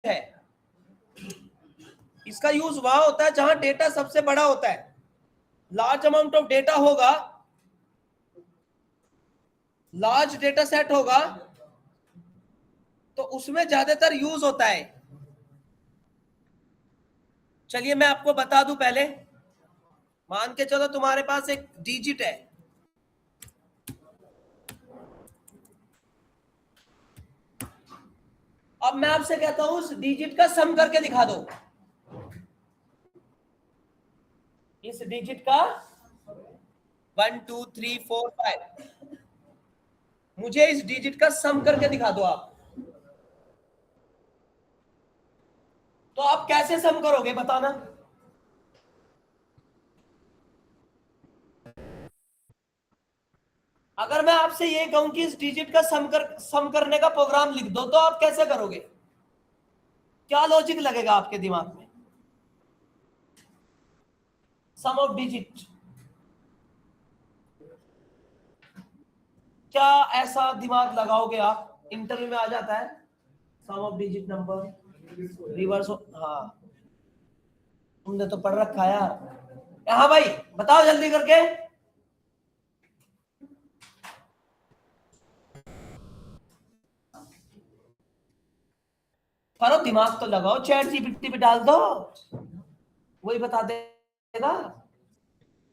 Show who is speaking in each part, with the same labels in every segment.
Speaker 1: है। इसका यूज वहां होता है जहां डेटा सबसे बड़ा होता है, लार्ज अमाउंट ऑफ डेटा होगा, लार्ज डेटा सेट होगा, तो उसमें ज्यादातर यूज होता है। चलिए मैं आपको बता दूं पहले, मान के चलो तुम्हारे पास एक डिजिट है, अब मैं आपसे कहता हूं उस डिजिट का सम करके दिखा दो, इस डिजिट का 1 2 3 4 5, मुझे इस डिजिट का सम करके दिखा दो आप। तो आप कैसे सम करोगे बताना? अगर मैं आपसे ये कहूं कि इस डिजिट का सम करने का प्रोग्राम लिख दो, तो आप कैसे करोगे? क्या लॉजिक लगेगा आपके दिमाग में? सम ऑफ डिजिट, क्या ऐसा दिमाग लगाओगे आप? इंटरव्यू में आ जाता है सम ऑफ डिजिट नंबर रिवर्स। हाँ, तुमने तो पढ़ रखा है यार। हाँ भाई बताओ जल्दी करके। करो, दिमाग तो लगाओ, चैट जीपीटी पे डाल दो, वही बता देगा।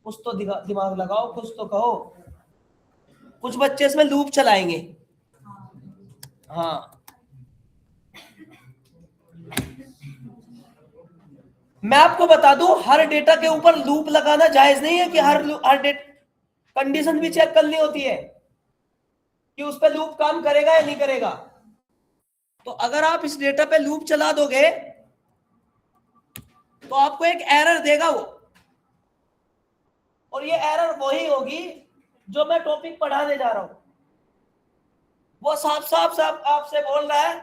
Speaker 1: कुछ तो दिमाग लगाओ, कुछ तो कहो। कुछ बच्चे इसमें लूप चलाएंगे। हाँ, मैं आपको बता दूं, हर डेटा के ऊपर लूप लगाना जायज नहीं है कि हर कंडीशन भी चेक करनी होती है कि उस पर लूप काम करेगा या नहीं करेगा। तो अगर आप इस डेटा पे लूप चला दोगे तो आपको एक एरर देगा वो, और ये एरर वही होगी जो मैं टॉपिक पढ़ाने जा रहा हूं। वो साफ साफ साफ आपसे बोल रहा है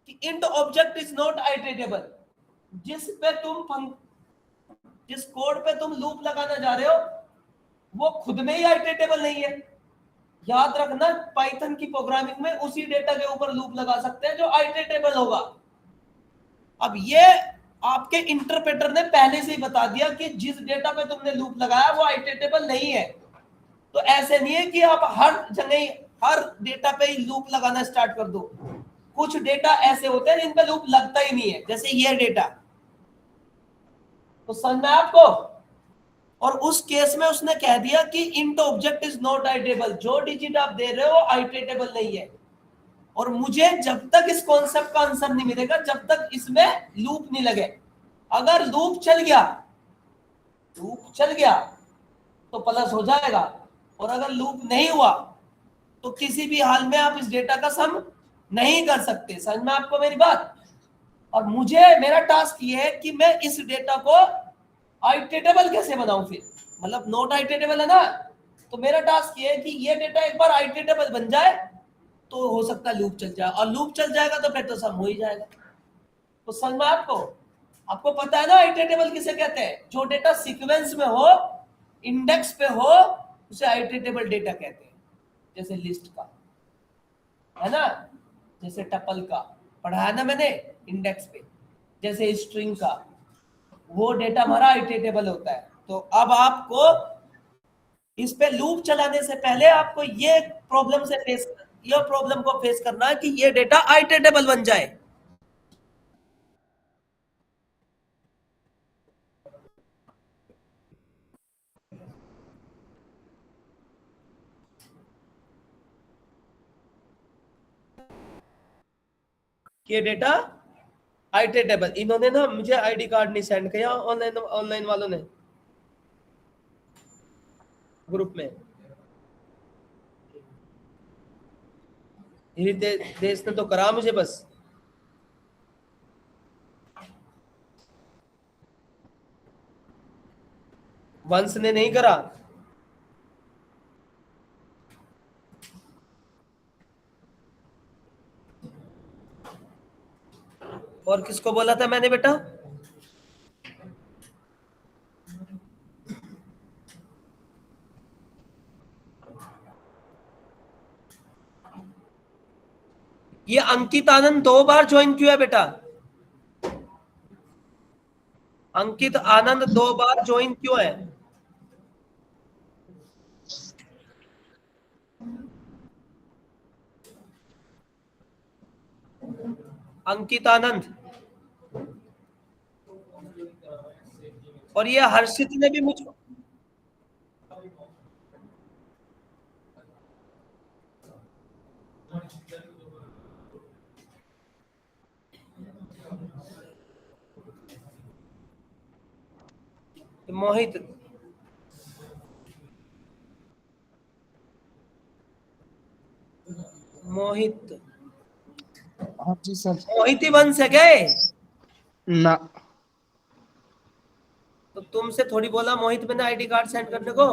Speaker 1: कि इंट ऑब्जेक्ट इज नॉट आइटरेटेबल। जिस पे तुम जिस कोड पे तुम लूप लगाना जा रहे हो वो खुद में ही आइटरेटेबल नहीं है। याद रखना, पाइथन की प्रोग्रामिंग में उसी डेटा के ऊपर लूप लगा सकते हैं जो आइटरेटेबल होगा। अब ये आपके इंटरप्रेटर ने पहले से ही बता दिया कि जिस डेटा पे तुमने लूप लगाया वो आइटरेटेबल नहीं है। तो ऐसे नहीं है कि आप हर जगह हर डेटा पे ही लूप लगाना स्टार्ट कर दो। कुछ डेटा ऐसे होते हैं जिन पे लूप लगता ही नहीं है, जैसे ये डेटा। तो समझ में आपको? और उस केस में उसने कह दिया कि इंट ऑब्जेक्ट इज नॉट आइटरेटेबल, जो डिजिट आप दे रहे हो आइटरेटेबल नहीं है। और मुझे जब तक इस कॉन्सेप्ट का आंसर नहीं मिलेगा, जब तक इसमें लूप नहीं लगे। अगर लूप चल गया तो प्लस हो जाएगा, और अगर लूप नहीं हुआ तो किसी भी हाल में आप इस डेटा का सम नहीं कर सकते। समझ में आपको मेरी बात? और मुझे मेरा टास्क ये है कि मैं इस डेटा को आइटरेटेबल कैसे बनाऊं फिर, मतलब नॉट आइटरेटेबल है ना, तो मेरा टास्क ये है कि ये डेटा एक बार आइटरेटेबल बन जाए तो हो सकता है लूप चल जाए, और लूप चल जाएगा तो फिर तो सम हो ही जाएगा। तो समझ में आपको? आपको पता है ना आइटरेटेबल किसे कहते हैं? जो डेटा सीक्वेंस में हो, इंडेक्स पे हो, उसे आइटरेटेबल डेटा कहते हैं। जैसे लिस्ट का है ना, जैसे टपल का पढ़ाया ना मैंने इंडेक्स पे, जैसे स्ट्रिंग का, वो डेटा हमारा आइटरेटेबल होता है। तो अब आपको इस पे लूप चलाने से पहले आपको ये प्रॉब्लम को फेस करना है कि ये डेटा आइटरेटेबल बन जाए। ये डेटा आइटरेटेबल। इन्होंने ना मुझे आईडी कार्ड नहीं सेंड किया, ऑनलाइन ऑनलाइन वालों ने ग्रुप में। देश ने तो करा मुझे, बस वंश ने नहीं करा। और किसको बोला था मैंने बेटा? ये अंकित आनंद 2 बार ज्वाइन क्यों है बेटा? अंकित आनंद 2 बार ज्वाइन क्यों है? अंकित आनंद और ये हर्षित ने भी मुझको मोहित मोहित
Speaker 2: हाँ जी सर।
Speaker 1: मोहित ही वंश है क्या ये?
Speaker 2: ना
Speaker 1: तो तुमसे थोड़ी बोला मोहित मैंने आईडी कार्ड सेंड करने को?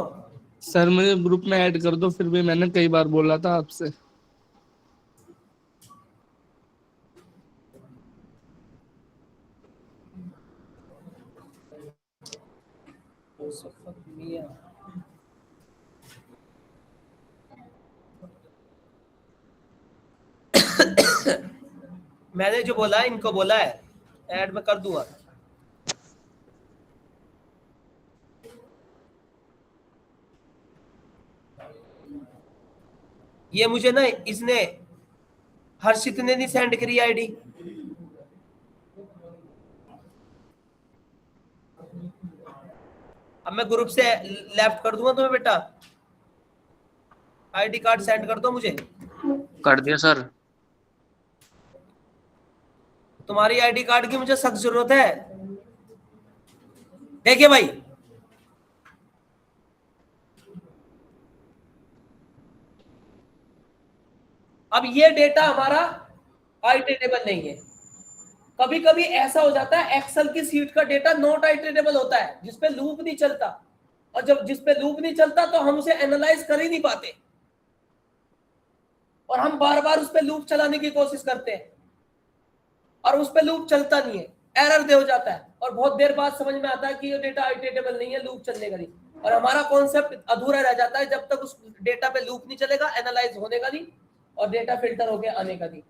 Speaker 2: सर, मुझे ग्रुप में ऐड कर दो, फिर भी मैंने कई बार बोला था आपसे।
Speaker 1: मैंने जो बोला है इनको बोला है, ऐड में कर दूंगा। ये मुझे ना इसने हर्षित ने नहीं सेंड करी आईडी। अब मैं ग्रुप से लेफ्ट कर दूंगा तुम्हें बेटा, आईडी कार्ड सेंड कर दो मुझे।
Speaker 3: कर दिया सर।
Speaker 1: तुम्हारी आईडी कार्ड की मुझे सख्त जरूरत है। देखिए भाई, अब ये डेटा हमारा आइटरेटेबल नहीं है। कभी कभी ऐसा हो जाता है एक्सेल की सीट का डेटा नॉट आइटरेटेबल होता है, जिसपे लूप नहीं चलता, और जब जिसपे लूप नहीं चलता तो हम उसे एनालाइज कर ही नहीं पाते, और हम बार बार उस पे लूप चलाने की कोशिश करते हैं और उस पे लूप चलता नहीं है, एरर दे हो जाता है, और बहुत देर बाद समझ में आता है कि ये डेटा आइटरेटेबल नहीं है, लूप चलने का नहीं, और हमारा कॉन्सेप्ट अधूरा रह जाता है जब तक उस डेटा पे लूप नहीं चलेगा, एनालाइज होने का नहीं और डेटा फिल्टर होके आने का नहीं।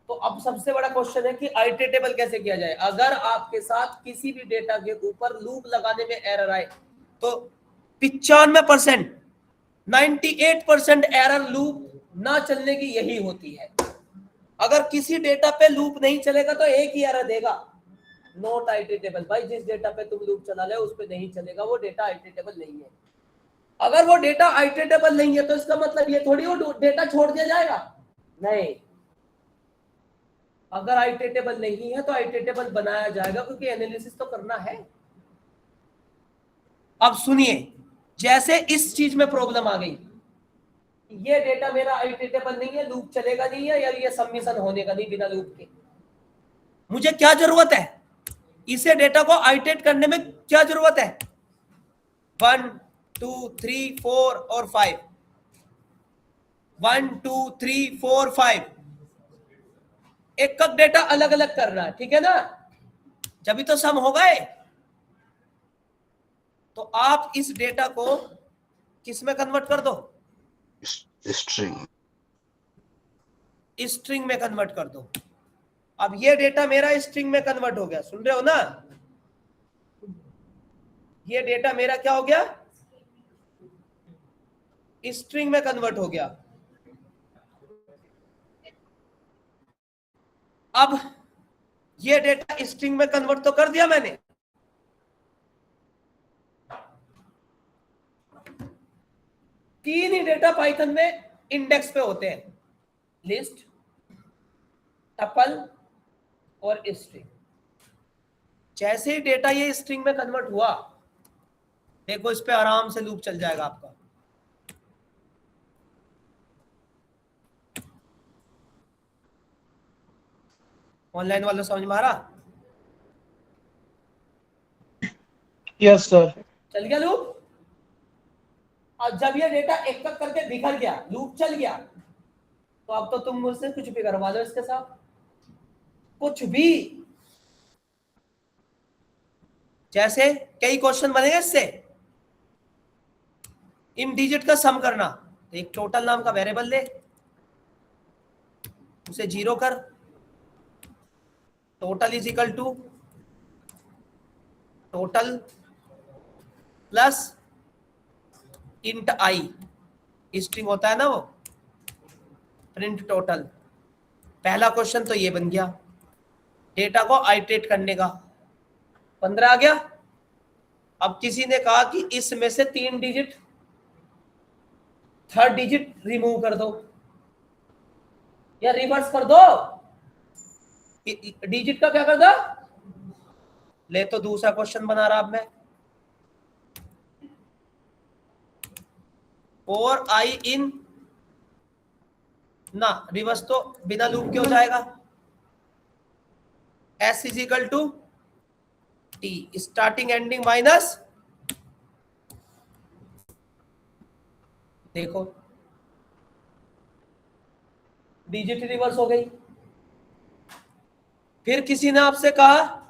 Speaker 1: तो अब सबसे बड़ा क्वेश्चन है कि आइटरेटेबल कैसे किया जाए। अगर आपके साथ किसी भी डेटा के ऊपर लूप लगाने में एरर आए तो 95%, 98% एरर लूप ना चलने की यही होती है। अगर किसी डेटा पे लूप नहीं चलेगा तो एक ही एरर देगा, नॉट आइटरेटेबल। भाई जिस डेटा पे तुम लूप चला रहे हो उस पे नहीं चलेगा, वो डेटा आइटरेटेबल नहीं है। अगर वो डेटा आइटरेटेबल नहीं है तो इसका मतलब ये थोड़ी वो डेटा छोड़ दिया जाएगा, नहीं। अगर आइटरेटेबल नहीं है तो आइटरेटेबल बनाया जाएगा, क्योंकि एनालिसिस तो करना है। अब सुनिए, जैसे इस चीज में प्रॉब्लम आ गई, ये डेटा मेरा आइटरेटेबल नहीं है, लूप चलेगा नहीं है, या ये सबमिशन होने का नहीं बिना लूप के, मुझे क्या जरूरत है? इसे डेटा को आइटरेट करने में क्या जरूरत है? 1 2 3 4 और 5, 1 2 3 4 5, एक का डेटा अलग अलग करना है, ठीक है ना? जब भी तो सम हो गए। तो आप इस डेटा को किस में कन्वर्ट कर दो?
Speaker 3: स्ट्रिंग।
Speaker 1: स्ट्रिंग में कन्वर्ट कर दो। अब ये डेटा मेरा स्ट्रिंग में कन्वर्ट हो गया, सुन रहे हो ना? ये डेटा मेरा क्या हो गया? स्ट्रिंग में कन्वर्ट हो गया। अब ये डेटा स्ट्रिंग में कन्वर्ट तो कर दिया मैंने, तीन ही डेटा पाइथन में इंडेक्स पे होते हैं, लिस्ट, टपल और स्ट्रिंग। जैसे ही डेटा ये स्ट्रिंग में कन्वर्ट हुआ, देखो इस पे आराम से लूप चल जाएगा आपका। ऑनलाइन वालों समझ में आ रहा?
Speaker 2: Yes sir.
Speaker 1: चल गया लूप। और जब ये डेटा एक एक करके बिखर गया, लूप चल गया, तो अब तो तुम मुझसे कुछ भी करवा लो इसके साथ, कुछ भी। जैसे कई क्वेश्चन बनेगा इससे, इन डिजिट का सम करना, तो एक टोटल नाम का वेरिएबल ले, उसे 0 कर, total is equal to total plus int i, string होता है ना वो, प्रिंट टोटल। पहला क्वेश्चन तो ये बन गया, डेटा को आइटरेट करने का। 15 आ गया। अब किसी ने कहा कि इसमें से 3 डिजिट, थर्ड डिजिट रिमूव कर दो या रिवर्स कर दो, डिजिट का क्या कर दो। ले तो दूसरा क्वेश्चन बना रहा अब मैं, और आई इन ना, रिवर्स तो बिना लूप के हो जाएगा। S is equal to T, starting ending minus, देखो डिजिट रिवर्स हो गई। फिर किसी ने आपसे कहा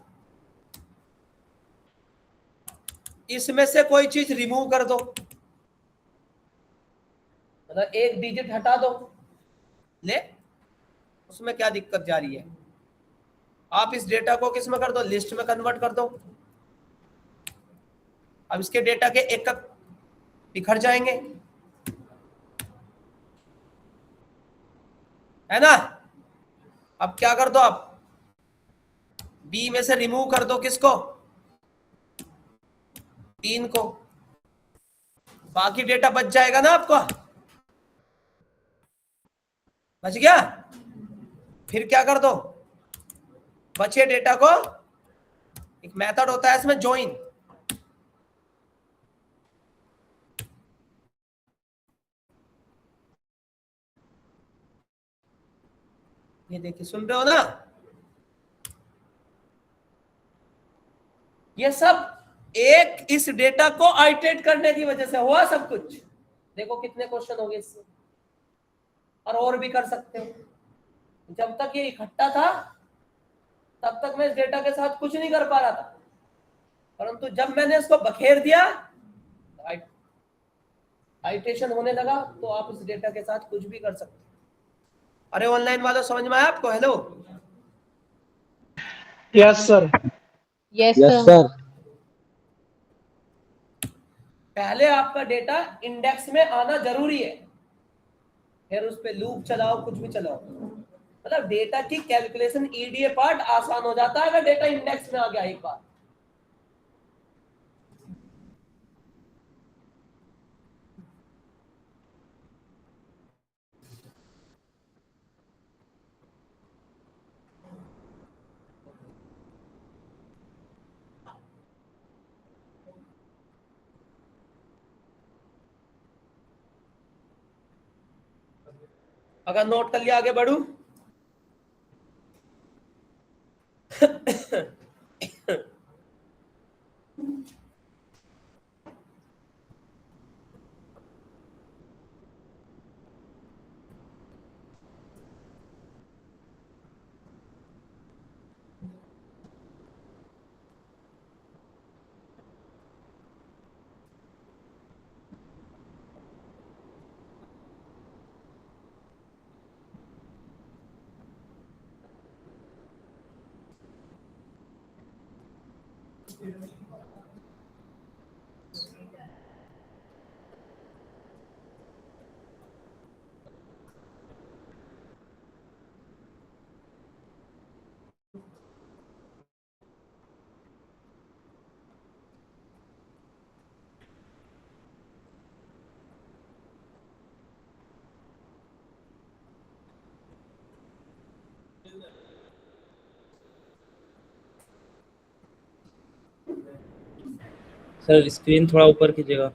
Speaker 1: इसमें से कोई चीज रिमूव कर दो, मतलब एक डिजिट हटा दो। ले, उसमें क्या दिक्कत जा रही है। आप इस डेटा को किस में कर दो, लिस्ट में कन्वर्ट कर दो। अब इसके डेटा के एकक बिखर जाएंगे, है ना। अब क्या कर दो, आप बी में से रिमूव कर दो किसको, 3 को, बाकी डेटा बच जाएगा ना आपको, बच गया। फिर क्या कर दो, बचे डेटा को, एक मेथड होता है इसमें ज्वाइन, ये देखिए सुन रहे हो ना, ये सब एक इस डेटा को आइटरेट करने की वजह से हुआ सब कुछ। देखो कितने क्वेश्चन हो गए इससे, और भी कर सकते हो। जब तक ये इकट्ठा था तब तक मैं इस डेटा के साथ कुछ नहीं कर पा रहा था, परंतु जब मैंने इसको बखेर दिया, आइटरेशन होने लगा, तो आप इस डेटा के साथ कुछ भी कर सकते हो। अरे ऑनलाइन वालों समझ में आया आपको? Hello,
Speaker 4: yes sir.
Speaker 5: Yes
Speaker 4: yes
Speaker 5: sir.
Speaker 4: Sir.
Speaker 1: पहले आपका डेटा इंडेक्स में आना जरूरी है, फिर उस पे लूप चलाओ, कुछ भी चलाओ। मतलब डेटा की कैलकुलेशन ईडीए पार्ट आसान हो जाता है अगर डेटा इंडेक्स में आ गया एक बार। अगर नोट कर लिया, आगे बढ़ू।
Speaker 6: सर स्क्रीन थोड़ा ऊपर कीजिएगा।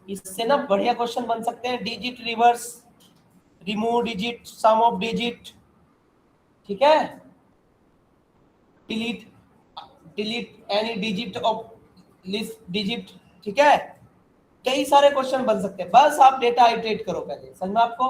Speaker 1: इससे ना बढ़िया क्वेश्चन बन सकते हैं, digit reverse, remove digit, sum of digit, ठीक है, delete delete any digit of list digit, ठीक है। कई सारे क्वेश्चन बन सकते हैं, बस आप डेटा आइटरेट करो पहले, समझ में आपको।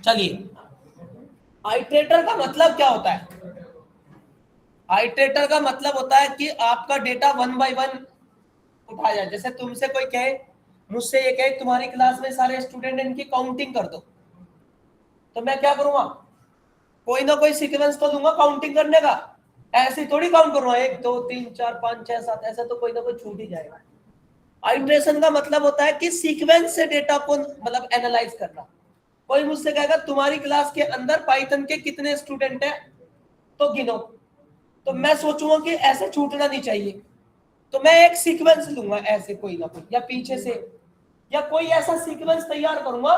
Speaker 1: चलिए, आइटरेटर का मतलब क्या होता है? आइटरेटर का मतलब होता है कि आपका डेटा 1 बाय 1 उठाया जाए। जैसे तुमसे कोई कहे, मुझसे ये कहे तुम्हारी क्लास में सारे स्टूडेंट, इनकी काउंटिंग कर दो, तो मैं क्या करूंगा? कोई ना कोई सीक्वेंस तो दूंगा काउंटिंग करने का। ऐसे थोड़ी काउंट करूंगा 1 2 3 4 5 6 7, ऐसा तो कोई ना कोई छूट ही जाएगा। आइटरेशन का मतलब होता है कि सीक्वेंस से डेटा को मतलब एनालाइज करना। कोई मुझसे कहेगा तुम्हारी क्लास के अंदर पाइथन के कितने स्टूडेंट हैं, तो गिनो, तो मैं सोचूंगा कि ऐसे छूटना नहीं चाहिए, तो मैं एक सीक्वेंस लूंगा ऐसे कोई ना कोई, या पीछे से, या कोई ऐसा सीक्वेंस तैयार करूंगा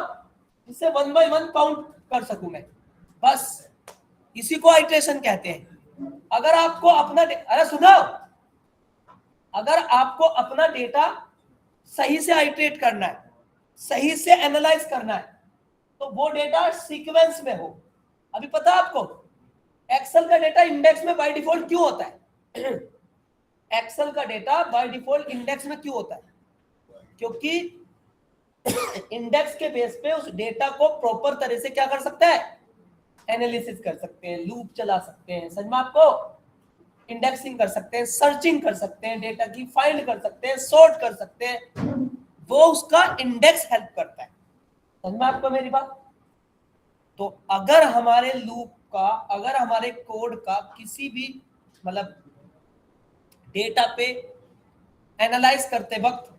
Speaker 1: जिससे 1 बाय 1 काउंट कर सकूं मैं। बस इसी को आइटरेशन कहते हैं। अगर आपको अपना अरे सुनो, अगर आपको अपना डेटा सही से आइटरेट करना है, सही से एनालाइज करना है, तो वो डेटा सीक्वेंस में हो। अभी पता है आपको एक्सेल का डेटा इंडेक्स में बाय डिफॉल्ट क्यों होता है? एक्सेल का डेटा बाय डिफॉल्ट इंडेक्स में क्यों होता है? क्योंकि इंडेक्स के बेस पे उस डेटा को प्रॉपर तरह से क्या कर सकता है? एनालिसिस कर सकते हैं, लूप चला सकते हैं, समझ में आपको? इंडेक्सिंग कर सकते हैं, सर्चिंग कर सकते हैं, डेटा की फाइंड कर सकते हैं, सॉर्ट कर सकते हैं, वो उसका इंडेक्स हेल्प करता है। समझ में आपको मेरी बात? तो अगर हमारे लूप का, अगर हमारे कोड का किसी भी मतलब डेटा पे एनालाइज करते वक्त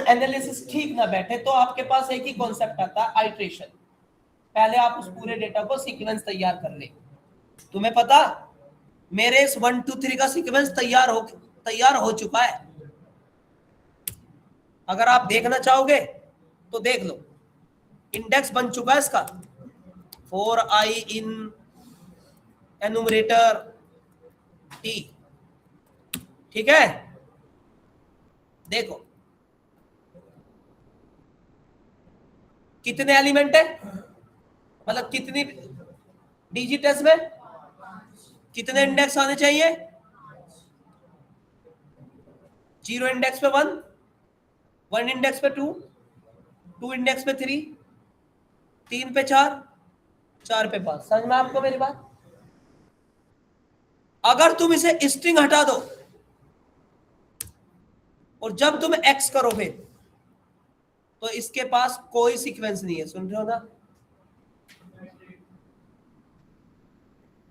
Speaker 1: एनालिसिस ठीक ना बैठे, तो आपके पास एक ही कॉन्सेप्ट आता है, आइटरेशन। पहले आप उस पूरे डेटा को सीक्वेंस तैयार कर ले। तुम्हें पता मेरे इस 1 2 3 का सीक्वेंस तैयार हो चुका है। अगर आप देखना चाहोगे तो देख लो, इंडेक्स बन चुका है इसका, 4i इन एनुमरेटर t, ठीक है? देखो कितने एलिमेंट है, मतलब कितनी डिजिट है इसमें, कितने इंडेक्स आने चाहिए? 0 इंडेक्स पे 1, 1 इंडेक्स पे 2, 2 इंडेक्स पे 3, 3 पे 4, 4 पे 5। समझ में आपको मेरी बात? अगर तुम इसे स्ट्रिंग हटा दो और जब तुम एक्स करोगे तो इसके पास कोई सीक्वेंस नहीं है। सुन रहे हो ना?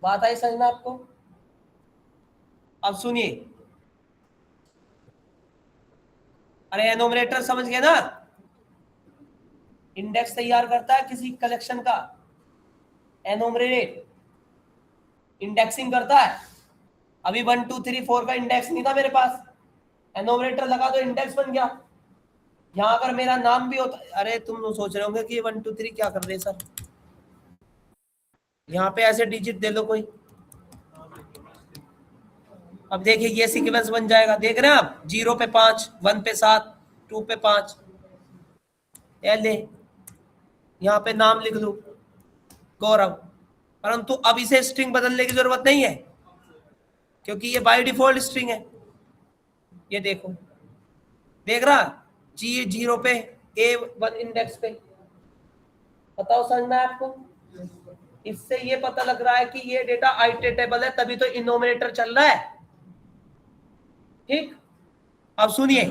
Speaker 1: बात आई समझ में आपको? अब सुनिए, अरे एनोमरेटर समझ गए ना? इंडेक्स तैयार करता है किसी कलेक्शन का, एनोमरेट इंडेक्सिंग करता है। अभी 1 2 3 4 का इंडेक्स नहीं था मेरे पास, एनोमरेटर लगा तो इंडेक्स बन गया। यहां अगर मेरा नाम भी होता, अरे तुम सोच रहे होंगे कि 1 2 3 क्या कर रहे हैं सर, यहाँ पे ऐसे डिजिट दे दो कोई। अब देखिए ये सीक्वेंस बन जाएगा, देख रहे हैं आप? 0 पे 5, 1 पे 7, 2 पे 5, ले यहाँ पे नाम लिख लो गौरव, परंतु अब इसे स्ट्रिंग बदलने की जरूरत नहीं है क्योंकि ये बाय डिफॉल्ट स्ट्रिंग है। ये देखो, देख रहा जी 0 पे, A1 इंडेक्स पे। बताओ समझ में आपको? इससे ये पता लग रहा है कि ये डेटा आइटरेटेबल है, तभी तो इनोमिनेटर चल रहा है। ठीक, अब सुनिए,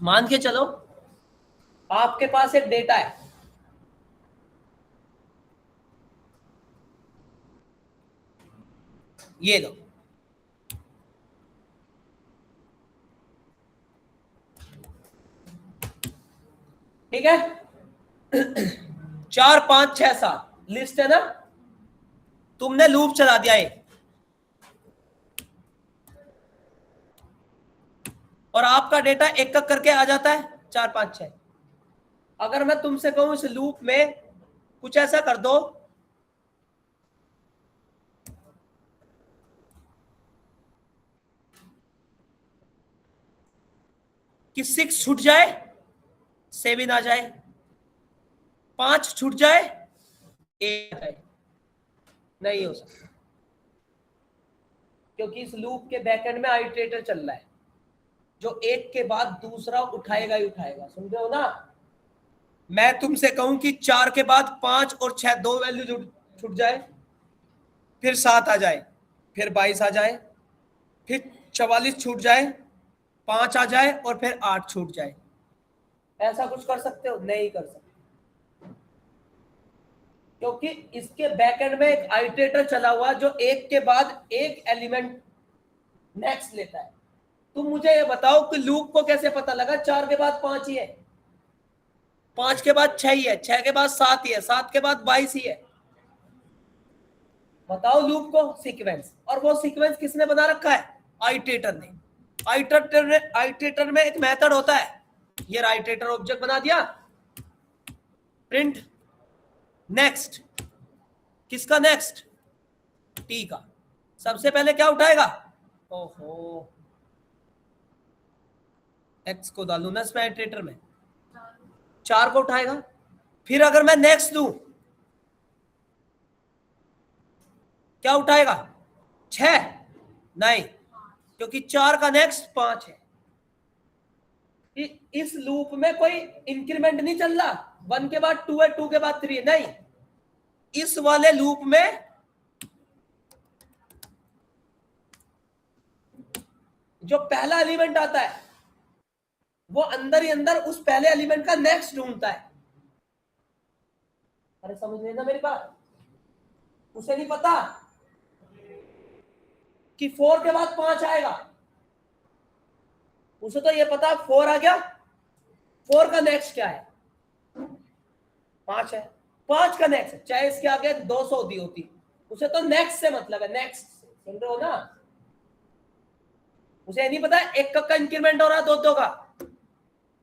Speaker 1: मान के चलो आपके पास एक डेटा है, ये लो, ठीक है? 4 5 6 7 लिस्ट है ना? तुमने लूप चला दिया है और आपका डेटा एक एक करके आ जाता है 4 5 6। अगर मैं तुमसे कहूं इस लूप में कुछ ऐसा कर दो कि 6 छूट जाए, 7 आ जाए, 5 छूट जाए, 8 आ जाए, नहीं हो सकता। क्योंकि इस लूप के बैक एंड में आइटरेटर चल रहा है जो एक के बाद दूसरा उठाएगा ही उठाएगा। सुन रहे हो ना? मैं तुमसे कहूं कि 4 के बाद 5 और 6 दो वैल्यू छूट जाए, फिर 7 आ जाए, फिर 22 आ जाए, फिर 44 छूट जाए, 5 आ जाए और फिर 8 छूट जाए। ऐसा कुछ कर सकते हो? नहीं कर सकते, क्योंकि इसके बैकएंड में एक आइटरेटर चला हुआ जो एक के बाद एक एलिमेंट नेक्स्ट लेता है। तुम मुझे ये बताओ कि लूप को कैसे पता लगा 4 के बाद 5 ही है, 5 के बाद 6 ही है, 6 के बाद 7 ही है, 7 के बाद 22 ही है? बताओ लूप को सीक्वेंस। और वो सीक्वेंस किसने बना रखा है? आइटरेटर ने। आइटरेटर में एक मेथड होता है, ये आइटरेटर ऑब्जेक्ट बना दिया, प्रिंट नेक्स्ट। किसका नेक्स्ट? टी का। सबसे पहले क्या उठाएगा? ओहो, एक्स को डालू ना इसमें आइटरेटर में, 4 को उठाएगा। फिर अगर मैं नेक्स्ट दूं, क्या उठाएगा? 6? नहीं, क्योंकि 4 का नेक्स्ट 5 है। इस लूप में कोई इंक्रीमेंट नहीं चल रहा, 1 के बाद 2 है, 2 के बाद 3 है, नहीं। इस वाले लूप में जो पहला एलिमेंट आता है वो अंदर ही अंदर उस पहले एलिमेंट का नेक्स्ट ढूंढता है। अरे समझ लेना मेरी बात। उसे नहीं पता कि 4 के बाद 5 आएगा, उसे तो ये पता 4 आ गया, 4 का नेक्स्ट क्या है? 5 है, 5 का नेक्स्ट, चाहे इसके आगे 200 दी होती, उसे तो नेक्स्ट से मतलब है, नेक्स्ट से। सुन रहे हो ना? उसे नहीं पता एक का इंक्रीमेंट हो रहा है 2-2 का,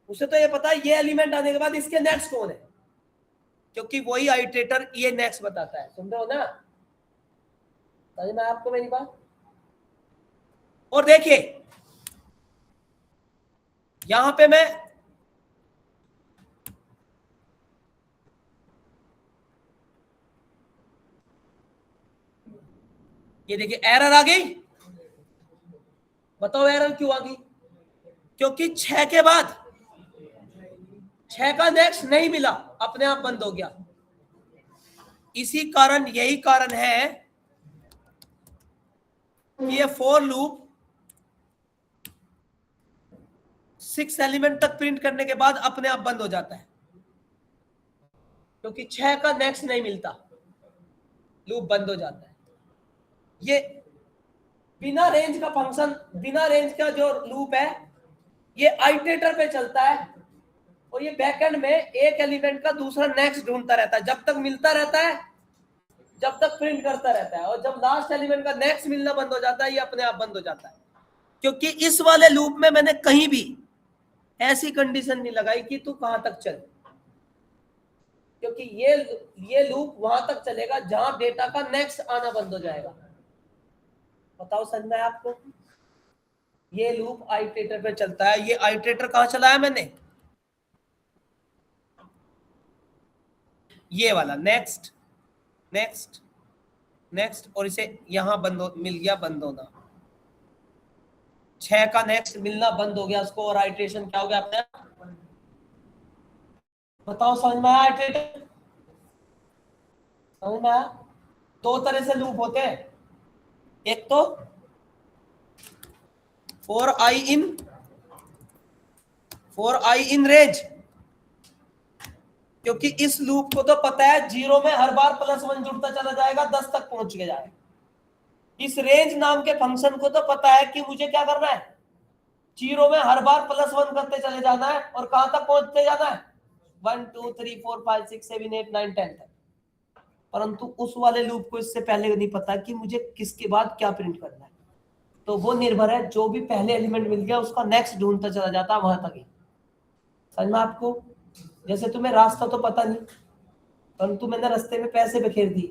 Speaker 1: उसे तो ये पता है ये एलिमेंट आने के बाद इसके नेक्स्ट कौन है, क्योंकि वही आइटरेटर ये नेक्स्ट बताता है। सुन रहे हो ना? समझ में आपको मेरी बात? और देखिए यहां पे मैं ये देखिए एरर आ गई। बताओ एरर क्यों आ गई? क्योंकि 6 के बाद 6 का नेक्स्ट नहीं मिला, अपने आप बंद हो गया। इसी कारण, यही कारण है कि ये फॉर लूप 6 एलिमेंट तक प्रिंट करने के बाद अपने आप बंद हो जाता है, क्योंकि 6 का नेक्स्ट नहीं मिलता, लूप बंद हो जाता है। ये बिना रेंज का फंक्शन, बिना रेंज का जो लूप है ये आइटरेटर पे चलता है, और ये बैकएंड में एक एलिमेंट का दूसरा नेक्स्ट ढूंढता रहता है, जब तक मिलता रहता है, जब तक प्रिंट करता रहता है, और जब लास्ट एलिमेंट का नेक्स्ट मिलना बंद हो जाता है ये अपने आप बंद हो जाता है। क्योंकि इस वाले लूप में मैंने कहीं भी ऐसी कंडीशन नहीं लगाई कि तू कहां तक चल, क्योंकि ये लूप वहां तक चलेगा जहां डेटा का नेक्स्ट आना बंद हो जाएगा। बताओ समझ में आपको? ये लूप आइटरेटर पे चलता है। ये आइटरेटर कहां चलाया मैंने? ये वाला नेक्स्ट नेक्स्ट नेक्स्ट, और इसे यहां मिल गया बंद होना, 6 का नेक्स्ट मिलना बंद हो गया उसको, और आइटरेशन क्या हो गया आपने? बताओ समझ में आया? आइटरेटर समझ में आया? 2 तरह से लूप होते हैं, एक तो for i in रेंज, क्योंकि इस लूप को तो पता है 0 में हर बार +1 जुड़ता चला जाएगा, 10 तक पहुंच के जाएगा। इस रेंज नाम के फंक्शन को तो पता है कि मुझे क्या करना है, 0 में हर बार +1 करते चले जाना है, और कहां तक पहुंचते जाना है? 1 2 3 4 5 6 7 8 9 10 तक। परंतु उस वाले लूप को इससे पहले नहीं पता कि मुझे किसके बाद क्या प्रिंट करना है, तो वो निर्भर है, जो भी पहले एलिमेंट मिल गया उसका नेक्स्ट ढूंढता चला जाता है वहां तक ही। समझ में आपको? जैसे तुम्हें रास्ता तो पता नहीं, परंतु मैंने रास्ते में पैसे बिखेर दिए,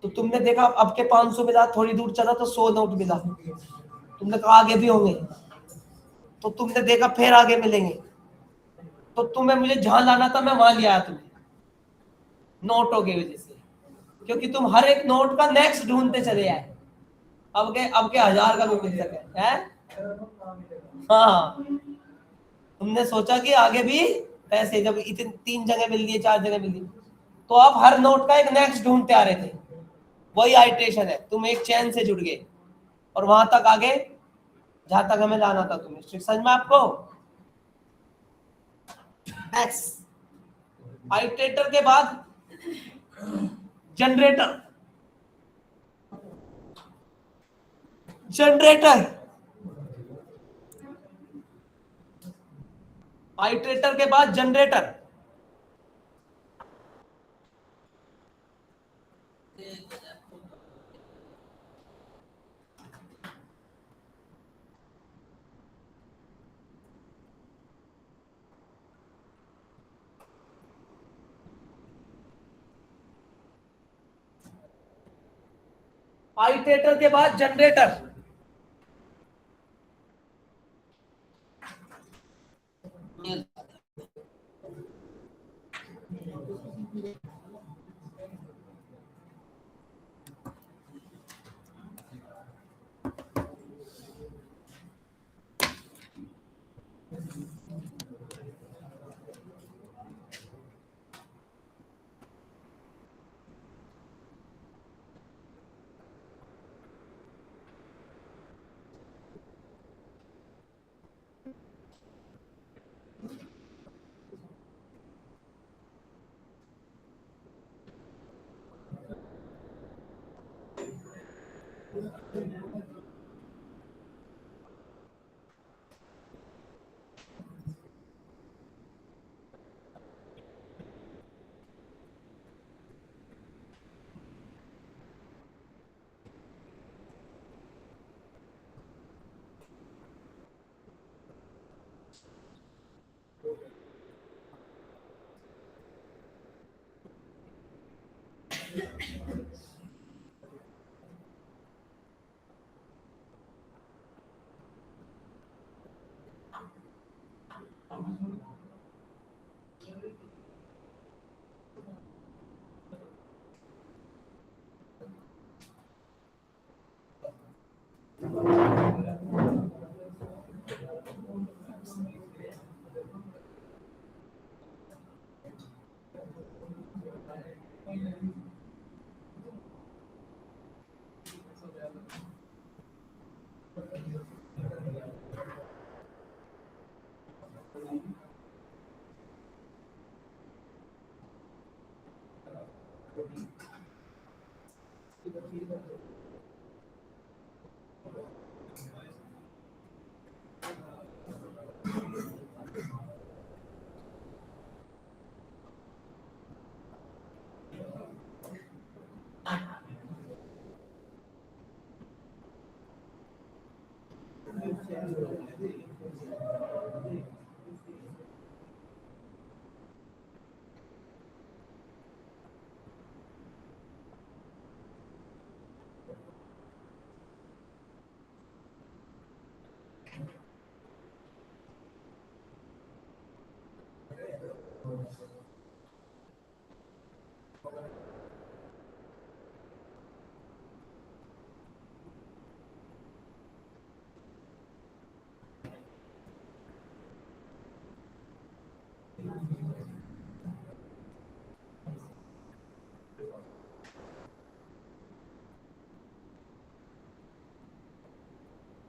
Speaker 1: तो तुमने देखा अब के 500 मिला, थोड़ी दूर चला तो 100 नोट मिला, तुमने कहा आगे भी होंगे, तो तुमने देखा फिर आगे मिलेंगे, तो तुम्हें मुझे जहां लाना था मैं वहां ले आया तुम्हें, नोटों की वजह से, क्योंकि तुम हर एक नोट का नेक्स्ट ढूंढते चले आए। अब के 1000 का भी मिल सके है। हाँ, तुमने सोचा कि आगे भी पैसे, जब इतने 3 जगह मिल गई, 4 जगह मिल गई, तो आप हर नोट का एक नेक्स्ट ढूंढते आ रहे थे। वही आइट्रेशन है, तुम एक चैन से जुड़ गए और वहां तक आगे जहां तक हमें लाना था तुम्हें। समझ में आपको? एक्स आइट्रेटर के बाद जनरेटर। जनरेटर आइट्रेटर के बाद जनरेटर। आइट्रेटर के बाद जनरेटर।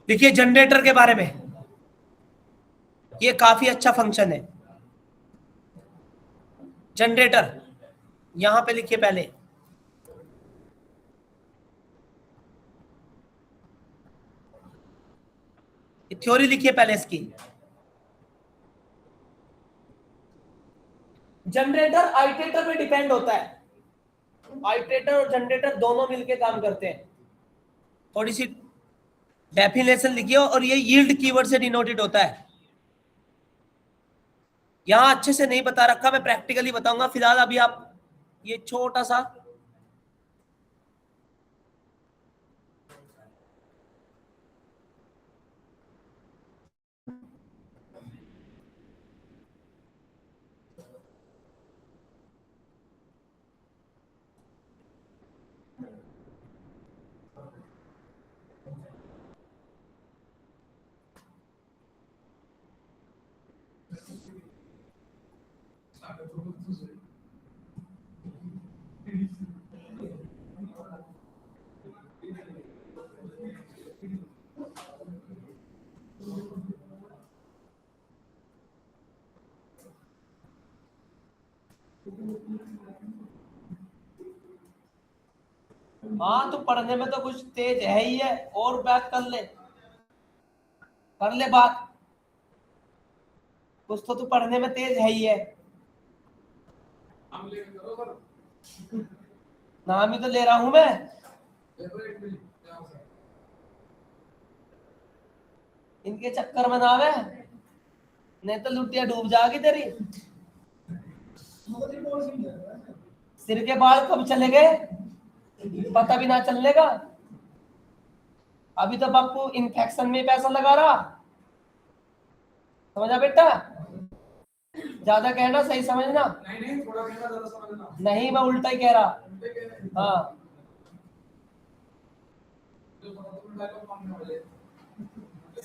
Speaker 1: देखिए जनरेटर के बारे में, ये काफी अच्छा फंक्शन है। जनरेटर यहां पे लिखिए पहले, थ्योरी लिखिए पहले इसकी। जनरेटर आइट्रेटर पे डिपेंड होता है। आइट्रेटर और जनरेटर दोनों मिलके काम करते हैं। थोड़ी सी डेफिनेशन लिखिए, और ये यील्ड कीवर्ड से डिनोटेड होता है। यहां अच्छे से नहीं बता रखा, मैं प्रैक्टिकली बताऊंगा। फिलहाल अभी आप ये छोटा सा हाँ तो पढ़ने में तो कुछ तेज है ही है, और बात कर ले बात, कुछ तो तू पढ़ने में तेज है ही है। नाम ही तो ले रहा हूं मैं। इनके चक्कर में ना आवे, नहीं तो लुटिया डूब जाएगी तेरी। सिर के बाल कब चले गए पता भी ना चलने का। अभी तो बापू इन्फेक्शन में पैसा लगा रहा, समझा बेटा? ज्यादा कहना सही समझना।
Speaker 4: नहीं थोड़ा कहना ज्यादा समझना।
Speaker 1: नहीं मैं उल्टा ही कह रहा। हाँ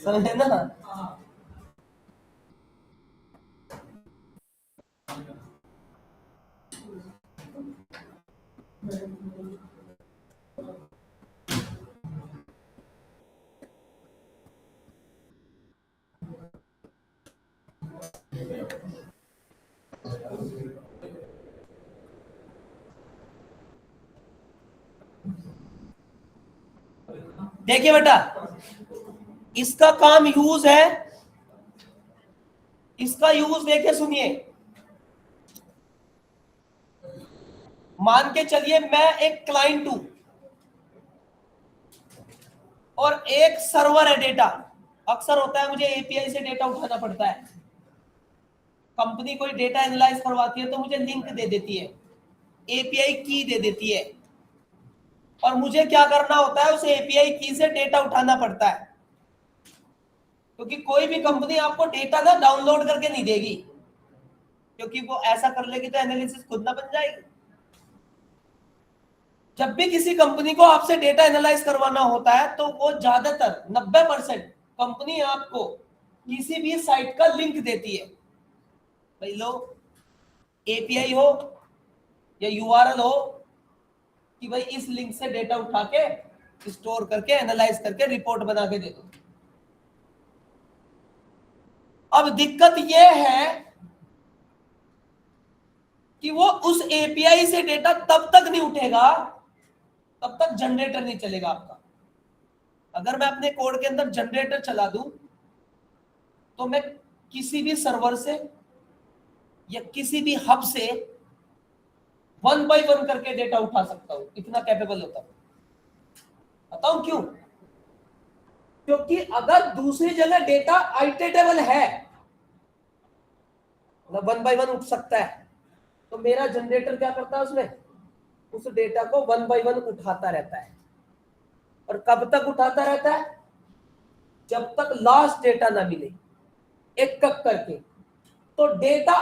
Speaker 1: समझे ना। देखिए बेटा, इसका काम यूज है, इसका यूज देखिए सुनिए। मान के चलिए मैं एक क्लाइंट हूं और एक सर्वर है डेटा। अक्सर होता है मुझे एपीआई से डेटा उठाना पड़ता है। कंपनी कोई डेटा एनालाइज करवाती है तो मुझे लिंक दे देती है, एपीआई की दे देती है, और मुझे क्या करना होता है, उस एपीआई की से डेटा उठाना पड़ता है। क्योंकि कोई भी कंपनी आपको डेटा ना डाउनलोड करके नहीं देगी, क्योंकि वो ऐसा कर लेगी तो एनालिसिस खुद ना बन जाएगी। जब भी किसी कंपनी को आपसे डेटा एनालाइज करवाना होता है तो वो ज्यादातर 90% कंपनी आपको किसी भी साइट का लिंक देती है। भाई लो एपीआई हो या यूआरएल हो कि भाई इस लिंक से डेटा उठा के स्टोर करके एनालाइज करके रिपोर्ट बना के दे दो। अब दिक्कत यह है कि वो उस एपीआई से डेटा तब तक नहीं उठेगा तब तक जनरेटर नहीं चलेगा आपका। अगर मैं अपने कोड के अंदर जनरेटर चला दूं तो मैं किसी भी सर्वर से या किसी भी हब से 1 by 1 करके डेटा उठा सकता हूं, इतना कैपेबल होता हूं। बताऊं क्यों? क्योंकि अगर दूसरी जगह डेटा आइटरेटेबल है, मतलब 1 by 1 उठ सकता है, तो मेरा जनरेटर क्या करता है, उसमें उस डेटा को 1 by 1 उठाता रहता है। और कब तक उठाता रहता है? जब तक लास्ट डेटा ना मिले, एक कप करके। तो डेटा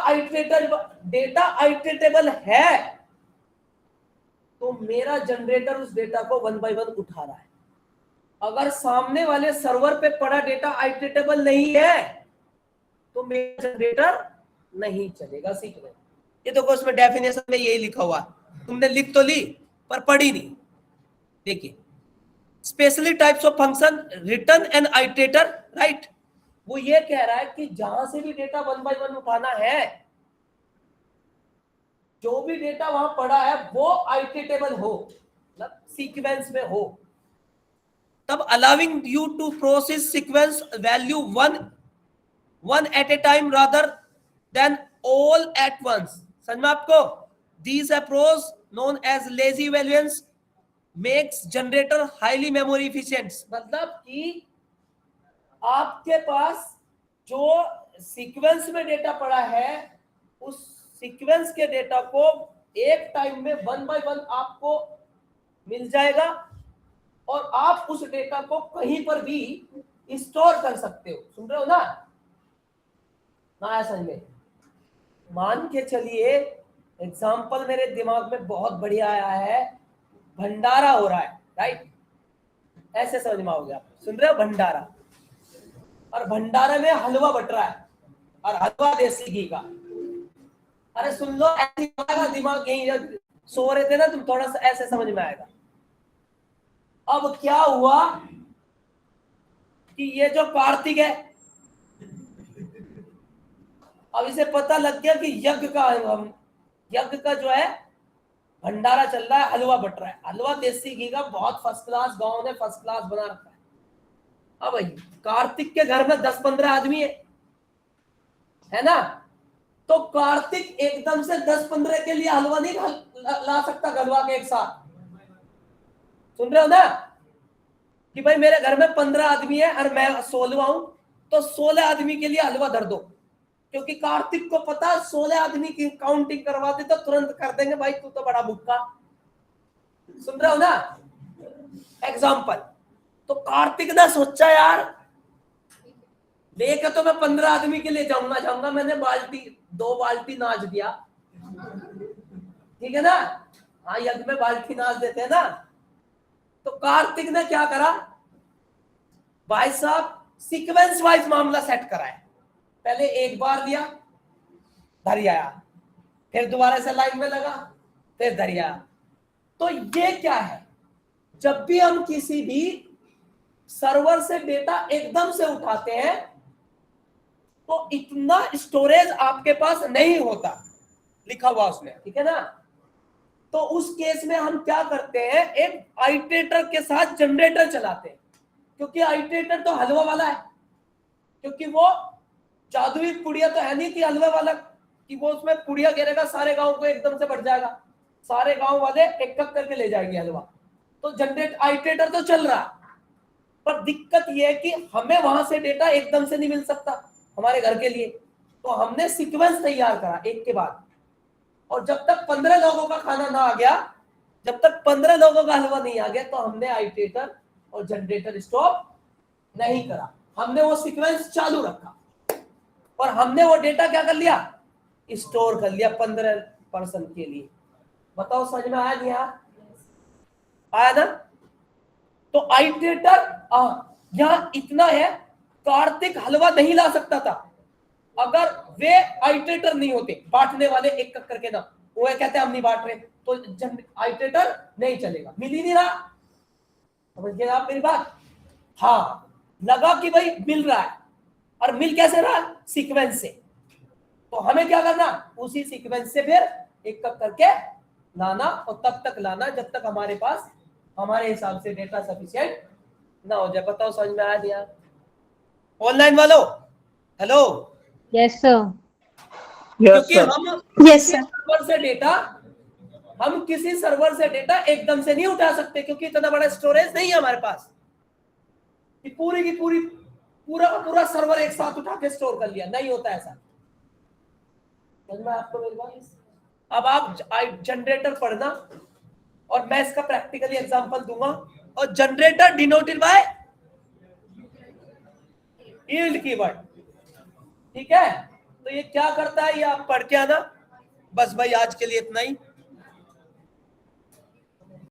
Speaker 1: आइटरेटेबल है तो मेरा जनरेटर उस डेटा को 1 by 1 उठा रहा है। अगर सामने वाले सर्वर पे पड़ा डेटा आइटरेटेबल नहीं है तो मेरा जनरेटर नहीं चलेगा। सीख लो, ये देखो उसमें डेफिनेशन में यही लिखा हुआ, तुमने लिख तो ली पर पढ़ी नहीं। देखिए, specially types of function return and iterator, right. वो ये कह रहा है कि जहां से भी डेटा 1 by 1 उठाना है, जो भी डेटा वहां पड़ा है वो आइटरेटेबल हो, मतलब सीक्वेंस में हो, तब allowing you to process sequence value one at a time rather than all at once। समझ में आपको? These approach known as lazy evaluations makes generator highly memory efficient। मतलब कि आपके पास जो सीक्वेंस में डेटा पड़ा है, उस सीक्वेंस के डेटा को एक टाइम में 1 by 1 आपको मिल जाएगा और आप उस डेटा को कहीं पर भी स्टोर कर सकते हो। सुन रहे हो ना? ना समझ में? मान के चलिए, एग्जाम्पल मेरे दिमाग में बहुत बढ़िया आया है, भंडारा हो रहा है, राइट? ऐसे समझ में आओगे आप। सुन रहे हो? भंडारा, और भंडारे में हलवा बट रहा है, और हलवा देसी घी का। अरे सुन लो, ऐसी दिमाग यही, जब सो रहे थे ना तुम, थोड़ा सा ऐसे समझ में आएगा। अब क्या हुआ कि ये जो कार्तिक है, अब इसे पता लग गया कि यज्ञ का जो है भंडारा चल रहा है, हलवा बट रहा है। हलवा देसी घी का बहुत फर्स्ट क्लास, गांव ने फर्स्ट क्लास बना रखा है। अब भाई कार्तिक के घर में 10-15 आदमी है ना, तो कार्तिक एकदम से 10-15 के लिए हलवा नहीं ला सकता गलवा के एक साथ। सुन रहे हो ना कि भाई मेरे घर में 15 आदमी है और मैं 16वां हूं, तो 16 आदमी के लिए हलवा धर दो, क्योंकि कार्तिक को पता 16 आदमी की काउंटिंग करवाते तो तुरंत कर देंगे, भाई तू तो बड़ा भुक्का। सुन रहे हो ना एग्जाम्पल। तो कार्तिक ने सोचा यार लेके तो मैं 15 आदमी के लिए जाऊंगा, मैंने 2 बाल्टी नाच दिया, ठीक है ना। हाँ, यज्ञ में बाल्टी नाच देते हैं ना। तो कार्तिक ने क्या करा भाई साहब, सीक्वेंस वाइज मामला सेट करा है। पहले एक बार लिया, धर आया, फिर दोबारा से लाइन में लगा, फिर धर आया। तो ये क्या है, जब भी हम किसी भी सर्वर से डेटा एकदम से उठाते हैं तो इतना स्टोरेज आपके पास नहीं होता, लिखा हुआ उसमें, ठीक है ना। तो उस केस में हम क्या करते हैं, एक आइटरेटर के साथ जनरेटर चलाते हैं, क्योंकि आइटरेटर तो हलवा वाला है, क्योंकि वो जादुई पुड़िया तो है नहीं कि हलवा वाला कि वो उसमें पुड़िया गिरेगा सारे गांव को एकदम से बढ़ जाएगा, सारे गांव वाले एक एक करके ले जाएंगे हलवा। तो जनरेट आइटरेटर तो चल रहा, पर दिक्कत यह है कि हमें वहां से डेटा एकदम से नहीं मिल सकता हमारे घर के लिए। तो हमने सीक्वेंस तैयार करा एक के बाद, और जब तक 15 लोगों का खाना ना आ गया, जब तक 15 लोगों का हलवा नहीं आ गया, तो हमने आइटरेटर और जनरेटर स्टॉप नहीं करा, हमने वो सीक्वेंस चालू रखा और हमने वो डेटा क्या कर लिया, स्टोर कर लिया 15% के लिए। बताओ समझ में आया नहीं आया ना। तो आइटरेटर यहां इतना है, कार्तिक हलवा नहीं ला सकता था अगर वे आइटरेटर नहीं होते, बांटने वाले एक एक करके ना, वो कहते हैं हम नहीं बांट रहे, तो आइटरेटर नहीं चलेगा, मिल ही नहीं रहा। समझ गए आप मेरी बात। हाँ, लगा कि भाई मिल रहा है, और मिल कैसे रहा, सीक्वेंस से। तो हमें क्या करना, उसी सीक्वेंस से फिर एक एक करके लाना, और तब तक लाना जब तक हमारे पास हमारे हिसाब से डेटा सफिशिएंट ना हो जाए। बताओ समझ में आया दिया। ऑनलाइन वालों हेलो।
Speaker 5: Yes sir.
Speaker 1: क्योंकि हम
Speaker 5: यस सर।
Speaker 1: हम किसी सर्वर से डेटा एकदम से नहीं उठा सकते, क्योंकि इतना बड़ा स्टोरेज नहीं है हमारे पास कि पूरी की पूरा सर्वर एक साथ उठा के स्टोर कर लिया, नहीं होता ऐसा। समझ में आपको मेरी बात। अब आप जनरेटर पढ़ना, और मैं इसका प्रैक्टिकली एग्जांपल दूंगा। और generator denoted by yield keyword, ठीक है। तो ये क्या करता है, ये आप पढ़ के आना। बस भाई आज के लिए इतना ही।